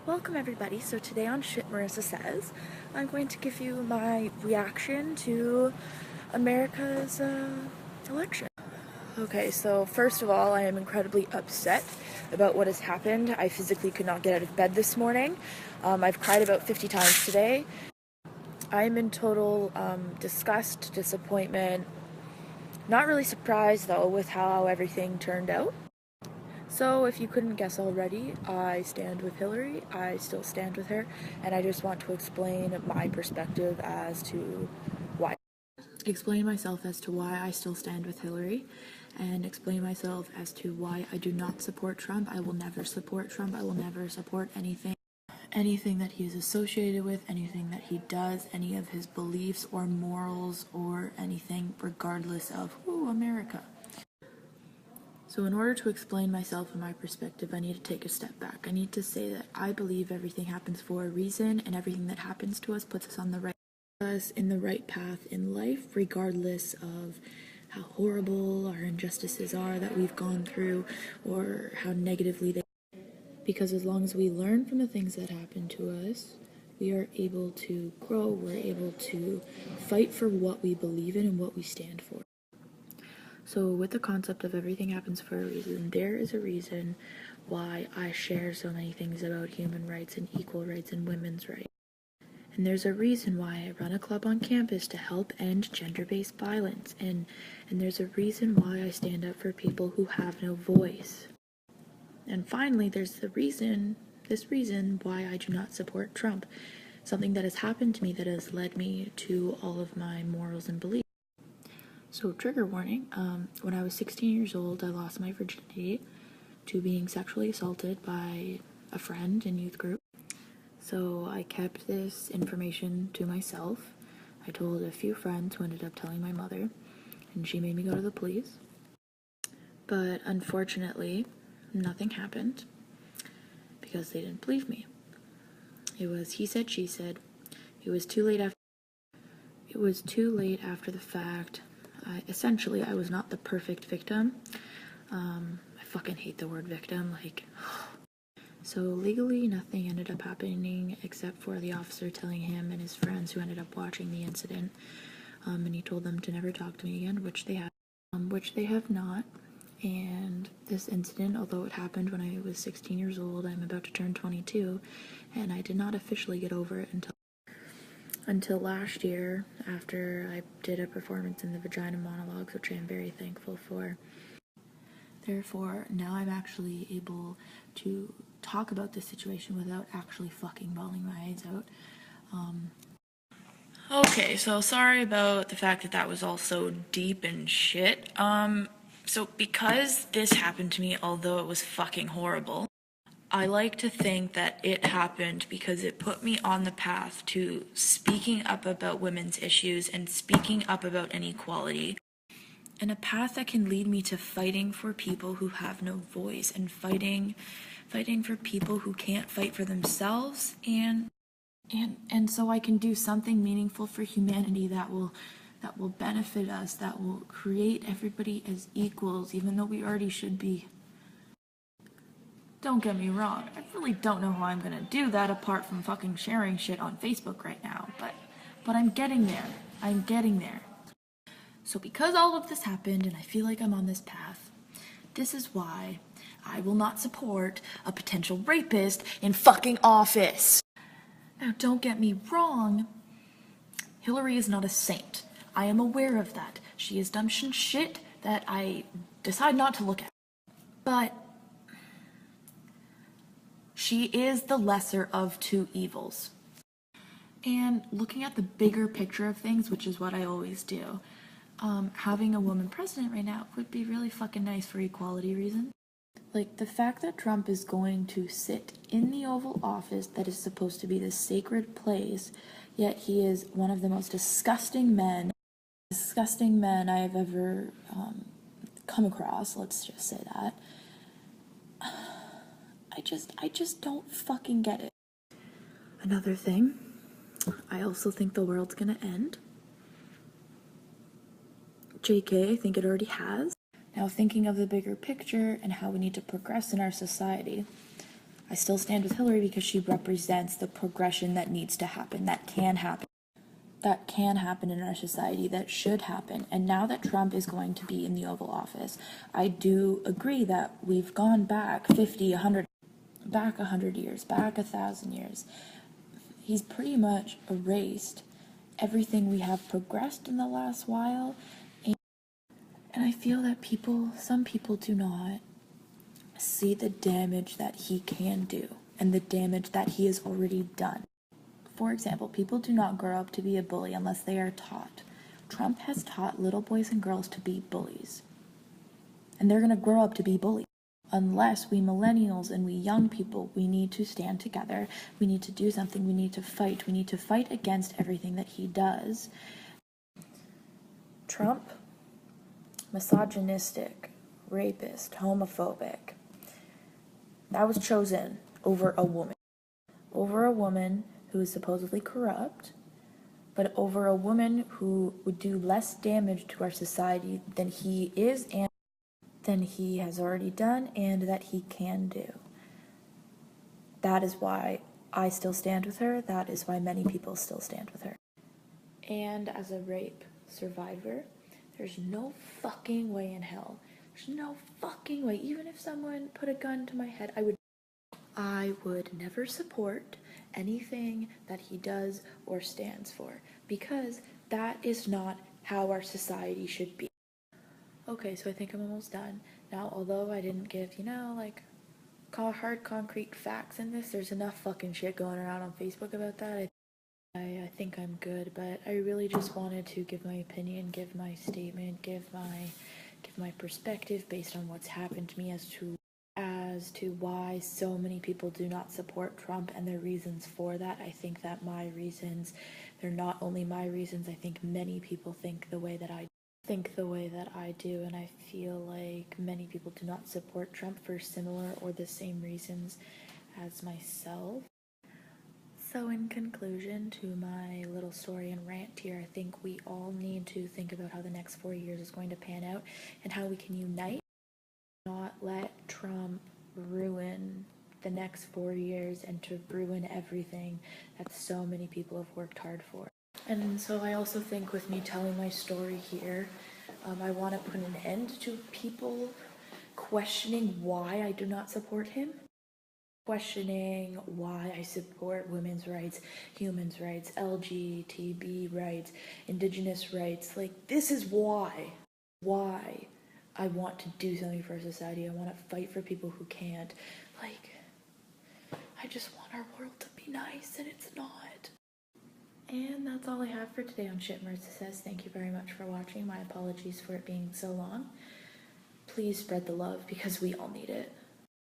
Welcome everybody. So today on Shit Marissa Says, I'm going to give you my reaction to America's election. Okay, so first of all, I am incredibly upset about what has happened. I physically could not get out of bed this morning. I've cried about 50 times today. I'm in total disgust, disappointment, not really surprised though with how everything turned out. So, if you couldn't guess already, I stand with Hillary. I still stand with her, and I just want to explain my perspective as to why. Explain myself as to why I still stand with Hillary, and explain myself as to why I do not support Trump. I will never support Trump. I will never support anything that he is associated with, anything that he does, any of his beliefs or morals or anything, regardless of, America. So in order to explain myself and my perspective, I need to take a step back. I need to say that I believe everything happens for a reason, and everything that happens to us puts us on the right path in life, regardless of how horrible our injustices are that we've gone through or how negatively they. Because as long as we learn from the things that happen to us, we are able to grow, we're able to fight for what we believe in and what we stand for. So with the concept of everything happens for a reason, there is a reason why I share so many things about human rights and equal rights and women's rights. And there's a reason why I run a club on campus to help end gender-based violence. And there's a reason why I stand up for people who have no voice. And finally, there's this reason why I do not support Trump. Something that has happened to me that has led me to all of my morals and beliefs. So, trigger warning, when I was 16 years old, I lost my virginity to being sexually assaulted by a friend in youth group. So I kept this information to myself. I told a few friends who ended up telling my mother, and she made me go to the police. But unfortunately, nothing happened because they didn't believe me. It was he said, she said. It was too late after the fact. Essentially, I was not the perfect victim. I fucking hate the word victim, So legally, nothing ended up happening except for the officer telling him and his friends who ended up watching the incident, and he told them to never talk to me again, which they have not. And this incident, although it happened when I was 16 years old, I'm about to turn 22, and I did not officially get over it until last year, after I did a performance in the Vagina Monologues, which I am very thankful for. Therefore, now I'm actually able to talk about this situation without actually fucking bawling my eyes out. Okay, so sorry about the fact that that was all so deep and shit. So because this happened to me, although it was fucking horrible, I like to think that it happened because it put me on the path to speaking up about women's issues and speaking up about inequality. And a path that can lead me to fighting for people who have no voice and fighting for people who can't fight for themselves and so I can do something meaningful for humanity that will benefit us, that will create everybody as equals, even though we already should be. Don't get me wrong, I really don't know how I'm gonna do that apart from fucking sharing shit on Facebook right now, but I'm getting there. I'm getting there. So because all of this happened and I feel like I'm on this path, this is why I will not support a potential rapist in fucking office. Now don't get me wrong, Hillary is not a saint. I am aware of that. She has done some shit that I decide not to look at. But she is the lesser of two evils. And looking at the bigger picture of things, which is what I always do, having a woman president right now would be really fucking nice for equality reasons. Like, the fact that Trump is going to sit in the Oval Office that is supposed to be this sacred place, yet he is one of the most disgusting men I have ever come across, let's just say that. I just don't fucking get it. Another thing, I also think the world's gonna end. JK, I think it already has. Now, thinking of the bigger picture and how we need to progress in our society, I still stand with Hillary because she represents the progression that needs to happen, that can happen. That can happen in our society, that should happen. And now that Trump is going to be in the Oval Office, I do agree that we've gone back 50, 100, back 100 years, back 1,000 years. He's pretty much erased everything we have progressed in the last while. And I feel that some people do not see the damage that he can do and the damage that he has already done. For example, people do not grow up to be a bully unless they are taught. Trump has taught little boys and girls to be bullies. And they're going to grow up to be bullies. Unless we millennials and we young people, we need to stand together. We need to do something. We need to fight. We need to fight against everything that he does. Trump, misogynistic, rapist, homophobic. That was chosen over a woman. Over a woman who is supposedly corrupt, but over a woman who would do less damage to our society than he is and than he has already done and that he can do. That is why I still stand with her. That is why many people still stand with her. And as a rape survivor, there's no fucking way in hell. There's no fucking way. Even if someone put a gun to my head, I would never support anything that he does or stands for, because that is not how our society should be. Okay, so I think I'm almost done. Now, although I didn't give, hard concrete facts in this, there's enough fucking shit going around on Facebook about that. I think I'm good, but I really just wanted to give my opinion, give my statement, give my perspective based on what's happened to me as to why so many people do not support Trump and their reasons for that. I think that my reasons, they're not only my reasons. I think many people think the way that I do, and I feel like many people do not support Trump for similar or the same reasons as myself. So in conclusion to my little story and rant here, I think we all need to think about how the next 4 years is going to pan out and how we can unite, not let Trump ruin the next 4 years and to ruin everything that so many people have worked hard for. And so I also think with me telling my story here, I want to put an end to people questioning why I do not support him, questioning why I support women's rights, humans' rights, LGBTQ rights, indigenous rights. Like, this is why I want to do something for our society. I want to fight for people who can't. Like, I just want our world to be nice, and it's not. And that's all I have for today on Shit Marissa Says. Thank you very much for watching. My apologies for it being so long. Please spread the love because we all need it.